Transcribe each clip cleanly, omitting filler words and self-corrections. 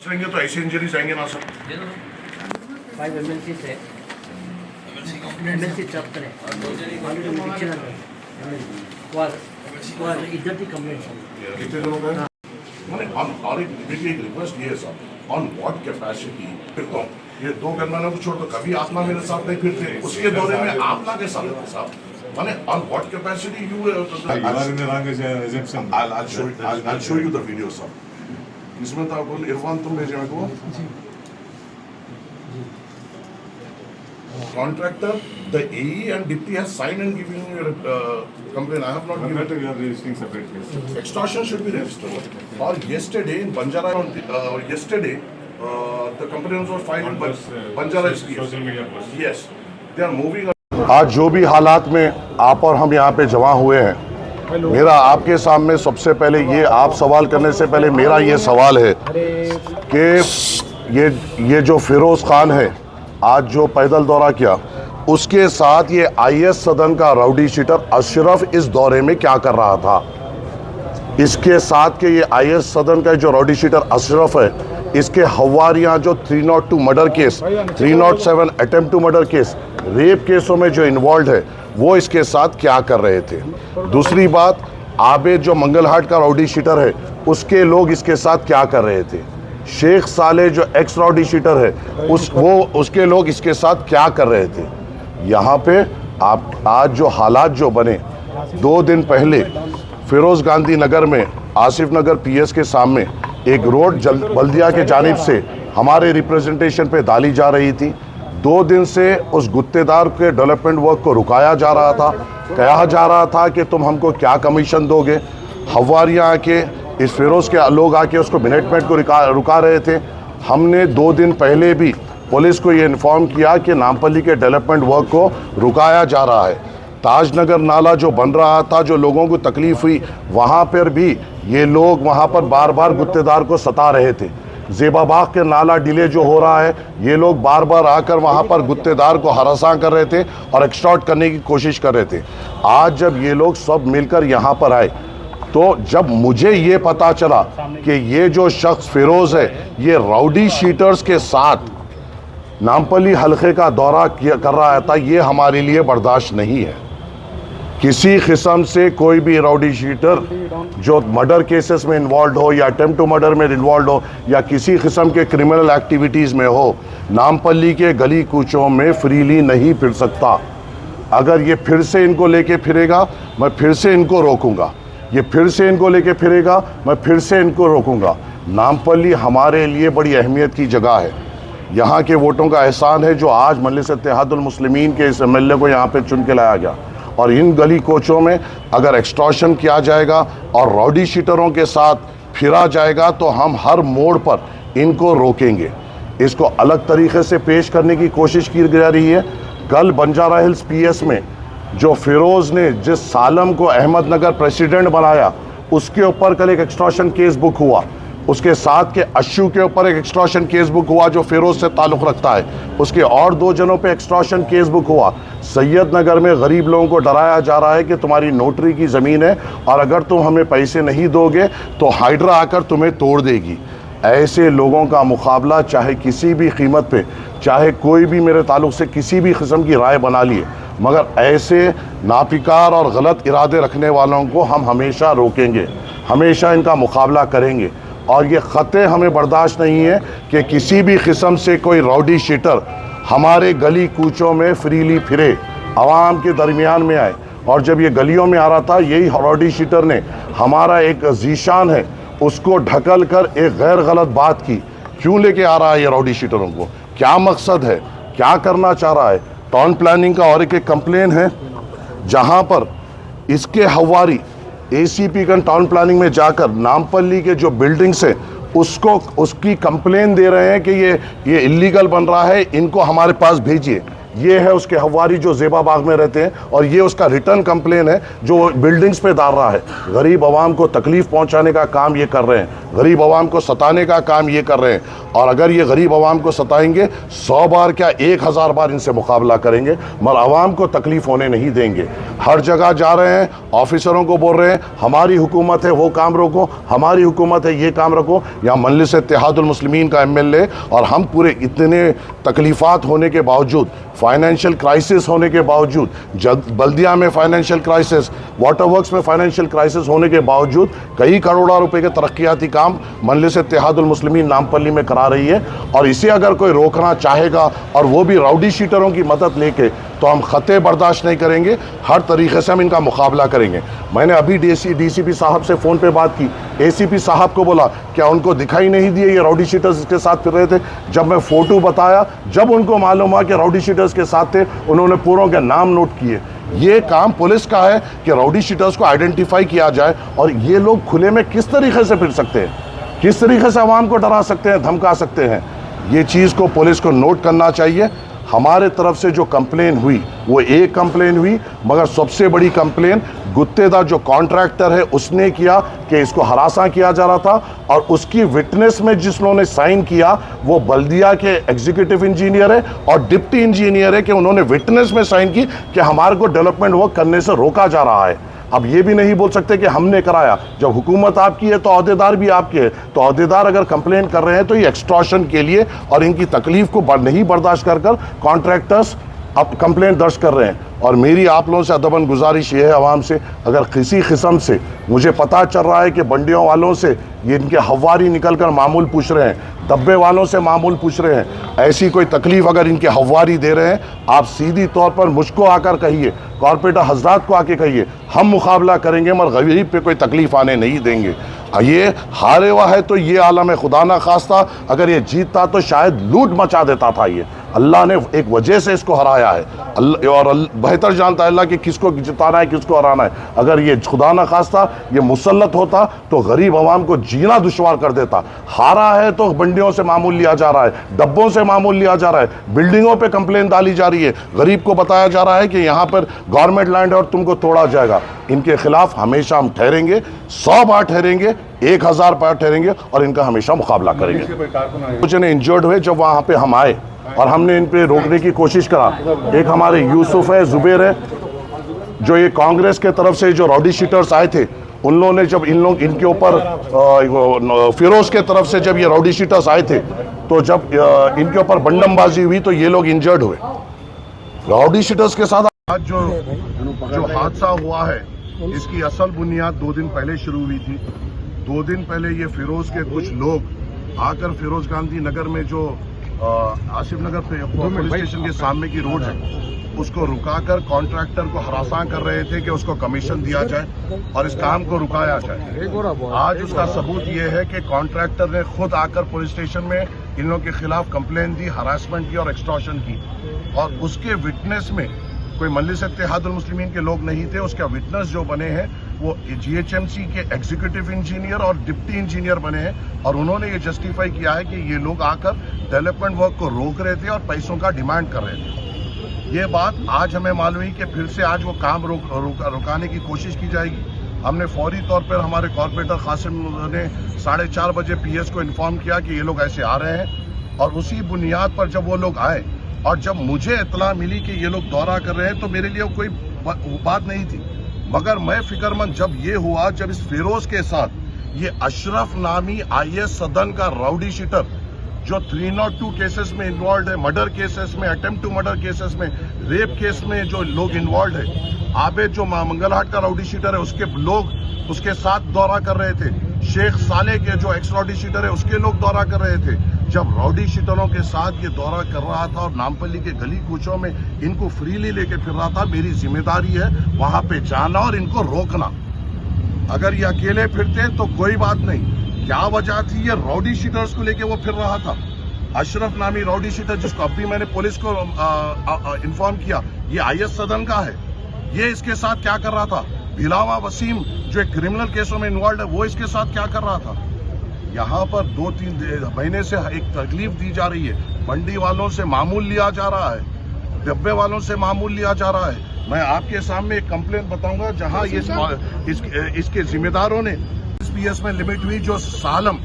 रहेंगे तो ऐसे इंजरीज आएंगे ना सर। 5 MLCs है, MLC చెప్తానే ఆల్రెడీ మీకు ఇచ్చినాను వాళ్ళు ఇద్దరిది కంప్లైంట్ कितने जनों का है? मैंने और एक रिक्वेस्ट ये है सर, ऑन व्हाट कैपेसिटी फिरता हूँ। ये 2 गनमैनों को छोड़ दो, कभी आत्मा मेरे साथ नहीं फिरते, उसके दौरे में आत्मा के साथ थे साहब। मैंने on what capacity you You are in the wrong assumption. I'll show you the video sir। इसमें तो आपको इरफान तुम भेजे मेरे को contractor, the AE and DP has signed and given you your complaint. I have not given. Contractor, you are registering separate case. Extortion should be registered. Or yesterday in Banjara, yesterday the complaints were filed in Banjara SPS. Social media post. Yes, they are moving. आज जो भी हालात में आप और हम यहाँ पे जमा हुए हैं, मेरा आपके सामने सबसे पहले ये, आप सवाल करने से पहले मेरा ये सवाल है कि ये जो फिरोज खान है आज जो पैदल दौरा किया, उसके साथ ये IS सदन का राउडी शीटर अशरफ इस दौरे में क्या कर रहा था। इसके साथ के ये IS सदन का जो राउडी शीटर अशरफ है, इसके हवारियाँ जो 302 murder case, 307 attempt to murder case, rape केसों में जो इन्वॉल्व है, वो इसके साथ क्या कर रहे थे। दूसरी बात, आबेद जो मंगलहाट का राउडी शीटर है, उसके लोग इसके साथ क्या कर रहे थे। शेख साले जो एक्स राउडी शीटर है, उसके लोग इसके साथ क्या कर रहे थे। यहाँ पे आप आज जो हालात जो बने, 2 दिन पहले फिरोज गांधी नगर में आसिफ नगर PS के सामने एक रोड बल्दिया के जानिब से हमारे रिप्रेजेंटेशन पे डाली जा रही थी। 2 दिन से उस गुत्तेदार के डेवलपमेंट वर्क को रुकाया जा रहा था। कहा जा रहा था कि तुम हमको क्या कमीशन दोगे। हवारियाँ आके, इस फिरोज़ के लोग आके उसको मिनटमेंट को रुका रहे थे। हमने 2 दिन पहले भी पुलिस को ये इन्फॉर्म किया कि नामपल्ली के डेवलपमेंट वर्क को रुकाया जा रहा है। ताजनगर नाला जो बन रहा था, जो लोगों को तकलीफ़ हुई, वहाँ पर भी ये लोग वहाँ पर बार बार गुत्तेदार को सता रहे थे। ज़ेबाबाग के नाला डिले जो हो रहा है, ये लोग बार बार आकर वहाँ पर गुत्तेदार को हरासा कर रहे थे और एक्सटॉर्ट करने की कोशिश कर रहे थे। आज जब ये लोग सब मिलकर यहाँ पर आए, तो जब मुझे ये पता चला कि ये जो शख्स फिरोज़ है, ये राउडी शीटर्स के साथ नामपल्ली हल्के का दौरा कर रहा था, ये हमारे लिए बर्दाश्त नहीं है। किसी किस्म से कोई भी राउडी शीटर जो मर्डर केसेस में इन्वॉल्व हो या अटेम्प्ट टू मर्डर में इन्वॉल्व हो या किसी किस्म के क्रिमिनल एक्टिविटीज़ में हो, नामपल्ली के गली कूचों में फ्रीली नहीं फिर सकता। अगर ये फिर से इनको लेके फिरेगा, मैं फिर से इनको रोकूंगा। ये फिर से इनको लेके फिरेगा, मैं फिर से इनको रोकूंगा। नामपल्ली हमारे लिए बड़ी अहमियत की जगह है। यहाँ के वोटों का एहसान है जो आज मजलिस इत्तेहादुल मुस्लिमीन के इस MLA को यहाँ पे चुन के लाया गया। और इन गली कोचों में अगर एक्सटॉर्शन किया जाएगा और राउडी शीटरों के साथ फिरा जाएगा, तो हम हर मोड़ पर इनको रोकेंगे। इसको अलग तरीके से पेश करने की कोशिश की जा रही है। कल बंजारा हिल्स PS में जो फिरोज़ ने जिस सालम को अहमदनगर प्रेसिडेंट बनाया, उसके ऊपर कल एक एक्सटॉर्शन केस बुक हुआ। उसके साथ के अशू के ऊपर एक एक्सटॉर्शन केस बुक हुआ जो फिरोज़ से ताल्लुक़ रखता है। उसके और 2 जनों पे एक्सटॉर्शन केस बुक हुआ। सैयद नगर में गरीब लोगों को डराया जा रहा है कि तुम्हारी नोटरी की ज़मीन है और अगर तुम हमें पैसे नहीं दोगे तो हाइड्रा आकर तुम्हें तोड़ देगी। ऐसे लोगों का मुकाबला चाहे किसी भी कीमत पे, चाहे कोई भी मेरे ताल्लुक़ से किसी भी किस्म की राय बना लिए, मगर ऐसे नापिकार और गलत इरादे रखने वालों को हम हमेशा रोकेंगे, हमेशा इनका मुकाबला करेंगे। और ये ख़तरे हमें बर्दाश्त नहीं है कि किसी भी किस्म से कोई राउडी शीटर हमारे गली कूचों में फ्रीली फिरे, आवाम के दरमियान में आए। और जब ये गलियों में आ रहा था, यही राउडी शीटर ने हमारा एक जीशान है उसको ढकल कर एक गैर गलत बात की। क्यों लेके आ रहा है ये राउडी शीटरों को, क्या मकसद है, क्या करना चाह रहा है। टाउन प्लानिंग का और एक कंप्लेन है जहाँ पर इसके हवारी ACP का टाउन प्लानिंग में जाकर नामपल्ली के जो बिल्डिंग्स है उसकी कंप्लेन दे रहे हैं कि ये इल्लीगल बन रहा है, इनको हमारे पास भेजिए। ये है उसके हवारी जो ज़ेबा बाग में रहते हैं, और ये उसका रिटर्न कंप्लेन है जो बिल्डिंग्स पे डाल रहा है। गरीब आवाम को तकलीफ़ पहुंचाने का काम ये कर रहे हैं, गरीब आवाम को सताने का काम ये कर रहे हैं। और अगर ये गरीब आवाम को सताएंगे 100 बार क्या 1000 बार इनसे मुकाबला करेंगे, मगर आवाम को तकलीफ़ होने नहीं देंगे। हर जगह जा रहे हैं, ऑफिसरों को बोल रहे हैं हमारी हुकूमत है वो काम रोको, हमारी हुकूमत है ये काम रखो। यहाँ मजलिस इत्तेहादुल मुस्लिमीन का MLA और हम पूरे इतने तकलीफ़ात होने के बावजूद, फाइनेंशियल क्राइसिस होने के बावजूद, बल्दिया में फाइनेंशियल क्राइसिस, वाटर वर्क्स में फाइनेंशियल क्राइसिस होने के बावजूद कई करोड़ों रुपए के तरक्याती काम मजलिस इत्तेहादुल मुस्लिमीन नामपल्ली में करा रही है। और इसे अगर कोई रोकना चाहेगा और वो भी राउडी शीटरों की मदद लेके, तो हम खते बर्दाश्त नहीं करेंगे, हर तरीके से हम इनका मुकाबला करेंगे। मैंने अभी DCP साहब से फ़ोन पे बात की, ACP साहब को बोला क्या उनको दिखाई नहीं दिए ये राउडी शीटर्स के साथ फिर रहे थे? जब मैं फ़ोटो बताया, जब उनको मालूम हुआ कि राउडी शीटर्स के साथ थे, उन्होंने पूरों के नाम नोट किए। ये काम पुलिस का है कि राउडी शीटर्स को आइडेंटिफाई किया जाए, और ये लोग खुले में किस तरीके से फिर सकते हैं, किस तरीके से आवाम को डरा सकते हैं, धमका सकते हैं। ये चीज़ को पुलिस को नोट करना चाहिए। हमारे तरफ से जो कंप्लेन हुई वो एक कंप्लेन हुई, मगर सबसे बड़ी कंप्लेन गुत्तेदार जो कॉन्ट्रैक्टर है उसने किया कि इसको हरासा किया जा रहा था, और उसकी विटनेस में जिसने साइन किया वो बल्दिया के एग्जीक्यूटिव इंजीनियर है और डिप्टी इंजीनियर है, कि उन्होंने विटनेस में साइन की कि हमारे को डेवलपमेंट वर्क करने से रोका जा रहा है। अब ये भी नहीं बोल सकते कि हमने कराया। जब हुकूमत आपकी है तो अहदेदार भी आपके हैं, तो अहदेदार अगर कंप्लेन कर रहे हैं तो ये एक्सटॉर्शन के लिए और इनकी तकलीफ को नहीं बर्दाश्त कर कॉन्ट्रैक्टर्स अब कंप्लेन दर्ज कर रहे हैं। और मेरी आप लोगों से अदबन गुजारिश ये है आवाम से, अगर किसी किस्म से मुझे पता चल रहा है कि बंडियों वालों से ये इनके हवारी निकल कर मामूल पूछ रहे हैं, डब्बे वालों से मामूल पूछ रहे हैं, ऐसी कोई तकलीफ़ अगर इनके हवारी दे रहे हैं, आप सीधी तौर पर मुझको आकर कहिए, कॉर्पोरेटर हजरात को आके कहिए, हम मुकाबला करेंगे, मगर गरीब पे कोई तकलीफ़ आने नहीं देंगे। ये हारे हुआ है तो ये आलम है, खुदा ना खास्ता अगर ये जीतता तो शायद लूट मचा देता था। ये अल्लाह ने एक वजह से इसको हराया है, और बेहतर जानता है अल्लाह कि किसको जिताना है किसको हराना है। अगर ये खुदा ना खास्ता ये मुसल्लत होता तो गरीब आवाम को जीना दुश्वार कर देता। हारा है तो बंडियों से मामूल लिया जा रहा है, डब्बों से मामूल लिया जा रहा है, बिल्डिंगों पे कंप्लेन डाली जा रही है, गरीब को बताया जा रहा है कि यहाँ पर गवर्नमेंट लैंड है और तुमको तोड़ा जाएगा। इनके खिलाफ हमेशा हम ठहरेंगे, 100 बार ठहरेंगे, 1000 बार ठहरेंगे, और इनका हमेशा मुकाबला करेंगे। कुछ ने इंजर्ड हुए जब वहाँ पे हम आए और हमने इन पे रोकने की कोशिश करा। एक हमारे यूसुफ है, जुबैर है, जो ये कांग्रेस के तरफ से जो राउडी शीटर्स आए थे, उन लोगों ने जब इनके ऊपर फिरोज के तरफ से जब ये राउडी शीटर्स आए थे, तो जब इनके ऊपर बंडमबाजी हुई तो ये लोग इंजर्ड हुए। राउडी शीटर्स के साथ आज जो हादसा हुआ है, इसकी असल बुनियाद 2 दिन पहले शुरू हुई थी। 2 दिन पहले ये फिरोज के कुछ लोग आकर फिरोज गांधी नगर में जो आसिफ नगर पुलिस स्टेशन के सामने की रोड है, उसको रुकाकर कॉन्ट्रैक्टर को हरासा कर रहे थे कि उसको कमीशन दिया जाए और इस काम को रुकाया जाए। आज उसका सबूत ये है कि कॉन्ट्रैक्टर ने खुद आकर पुलिस स्टेशन में इन लोगों के खिलाफ कंप्लेन दी, हरासमेंट की और एक्सटॉर्शन की, और उसके विटनेस में कोई मजलिस इत्तेहादुल मुस्लिमीन के लोग नहीं थे। उसका विटनेस जो बने हैं वो GHMC के एग्जीक्यूटिव इंजीनियर और डिप्टी इंजीनियर बने हैं, और उन्होंने ये जस्टिफाई किया है कि ये लोग आकर डेवलपमेंट वर्क को रोक रहे थे और पैसों का डिमांड कर रहे थे। ये बात आज हमें मालूम हुई कि फिर से आज वो काम रुकाने की कोशिश की जाएगी। हमने फौरी तौर पर हमारे कॉर्पोरेटर कासिम ने 4:30 बजे PS को इन्फॉर्म किया कि ये लोग ऐसे आ रहे हैं, और उसी बुनियाद पर जब वो लोग आए और जब मुझे इत्तला मिली कि ये लोग दौरा कर रहे हैं, तो मेरे लिए कोई बात नहीं थी। मगर मैं फिक्रमंद जब ये हुआ, जब इस फिरोज के साथ ये अशरफ नामी IAS सदन का राउडी शीटर जो 302 केसेस में इन्वॉल्व है, मर्डर केसेस में, अटेम्प्ट टू मर्डर केसेस में, रेप केस में जो लोग इन्वॉल्व है, आबेद जो मंगलहाट का राउडी शीटर है उसके लोग उसके साथ दौरा कर रहे थे, शेख साले के जो एक्स राउडी शीटर है उसके लोग दौरा कर रहे थे। जब राउडी शीटरों के साथ ये दौरा कर रहा था और नामपल्ली के गली कूचों में इनको फ्रीली लेके फिर रहा था, मेरी जिम्मेदारी है वहां पे जाना और इनको रोकना। अगर ये अकेले फिरते तो कोई बात नहीं, क्या वजह थी ये राउडी शीटर्स को लेके वो फिर रहा था। अशरफ नामी राउडी शीटर जिसको अभी मैंने पुलिस को इन्फॉर्म किया, ये IAS सदन का है, ये इसके साथ क्या कर रहा था। बिलावा वसीम जो एक क्रिमिनल केसों में इन्वॉल्व है, वो इसके साथ क्या कर रहा था। यहाँ पर 2-3 महीने से एक तकलीफ दी जा रही है, मंडी वालों से मामूल लिया जा रहा है, डब्बे वालों से मामूल लिया जा रहा है। मैं आपके सामने एक कंप्लेंट बताऊंगा जहां ये इसके जिम्मेदारों ने एसपीएस में लिमिट हुई, जो सालम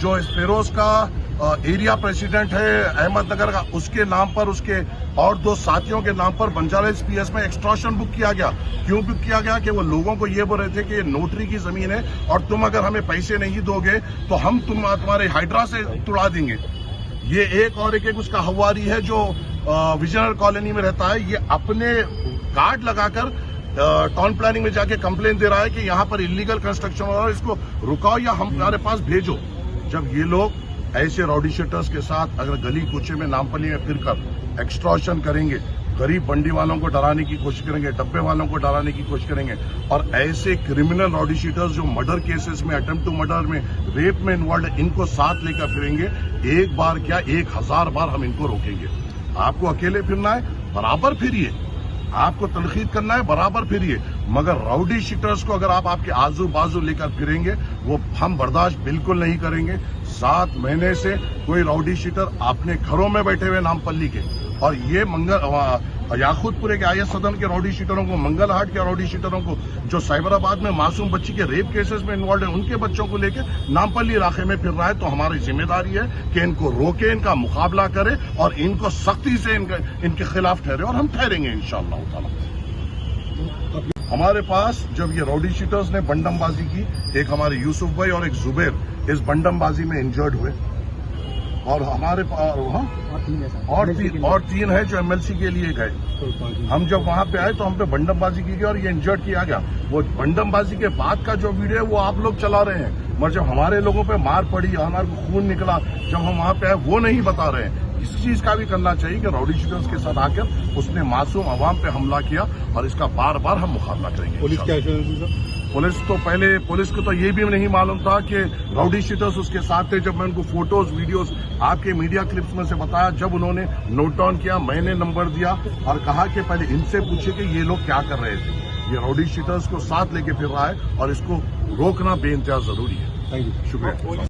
जो फिरोज का एरिया प्रेसिडेंट है अहमदनगर का, उसके नाम पर उसके और 2 साथियों के नाम पर बंजारा एसपीएस में एक्सटॉर्शन बुक किया गया। क्यों बुक किया गया कि वो लोगों को ये बोल रहे थे कि ये नोटरी की जमीन है और तुम अगर हमें पैसे नहीं दोगे तो हम तुम्हारे हाइड्रा से तुड़ा देंगे। ये एक उसका हवारी है जो विजयनगर कॉलोनी में रहता है, ये अपने कार्ड लगाकर टाउन प्लानिंग में जाके कंप्लेन दे रहा है कि यहाँ पर इलीगल कंस्ट्रक्शन हो रहा है, इसको रुकाओ या हमारे पास भेजो। जब ये लोग ऐसे राउडी शीटर्स के साथ अगर गली कूचे में नामपल्ली में फिरकर एक्सटॉर्शन करेंगे, गरीब बंडी वालों को डराने की कोशिश करेंगे, डब्बे वालों को डराने की कोशिश करेंगे, और ऐसे क्रिमिनल राउडी शीटर्स जो मर्डर केसेस में, अटेम्प्ट टू मर्डर में, रेप में इन्वॉल्व है, इनको साथ लेकर फिरेंगे, एक बार क्या 1000 बार हम इनको रोकेंगे। आपको अकेले फिरना है, बराबर फिरिए। आपको तनकीद करना है, बराबर फिरिए, मगर राउडी शीटर्स को अगर आप आपके आजू बाजू लेकर फिरेंगे, वो हम बर्दाश्त बिल्कुल नहीं करेंगे। 7 महीने से कोई राउडी शीटर अपने घरों में बैठे हुए नामपल्ली के, और ये याकूतपुरे के आईएस सदन के राउडी शीटरों को, मंगलहाट के राउडी शीटरों को, जो साइबराबाद में मासूम बच्ची के रेप केसेस में इन्वॉल्व है, उनके बच्चों को लेकर नामपल्ली इलाके में फिर रहा है। तो हमारी जिम्मेदारी है कि इनको रोके, इनका मुकाबला करें और इनको सख्ती से इनके खिलाफ ठहरे, और हम ठहरेंगे इंशाअल्लाह ताला। हमारे पास जब ये राउडी शीटर्स ने बंडमबाजी की, एक हमारे यूसुफ भाई और एक जुबैर इस बंडमबाजी में इंजर्ड हुए, और हमारे और तीन है जो एमएलसी के लिए गए। हम जब वहां पे आए तो हम पे बंडमबाजी की गई और ये इंजर्ड किया गया। वो बंडमबाजी के बाद का जो वीडियो है वो आप लोग चला रहे हैं, मगर जब हमारे लोगों पे मार पड़ी, हमारे को खून निकला, जब हम वहां पे आए वो नहीं बता रहे हैं। इस चीज का भी करना चाहिए कि राउडी शीटर्स के साथ आकर उसने मासूम अवाम पे हमला किया, और इसका बार बार हम मुकाबला करेंगे। पुलिस क्या पुलिस को तो ये भी नहीं मालूम था कि राउडी शीटर्स उसके साथ थे। जब मैं उनको फोटोज वीडियोस आपके मीडिया क्लिप्स में से बताया, जब उन्होंने नोट डाउन किया, मैंने नंबर दिया और कहा कि पहले इनसे पूछे कि ये लोग क्या कर रहे थे। ये राउडी शीटर्स को साथ लेके फिर रहा है और इसको रोकना बेइंतहा जरूरी है। थैंक यू, शुक्रिया।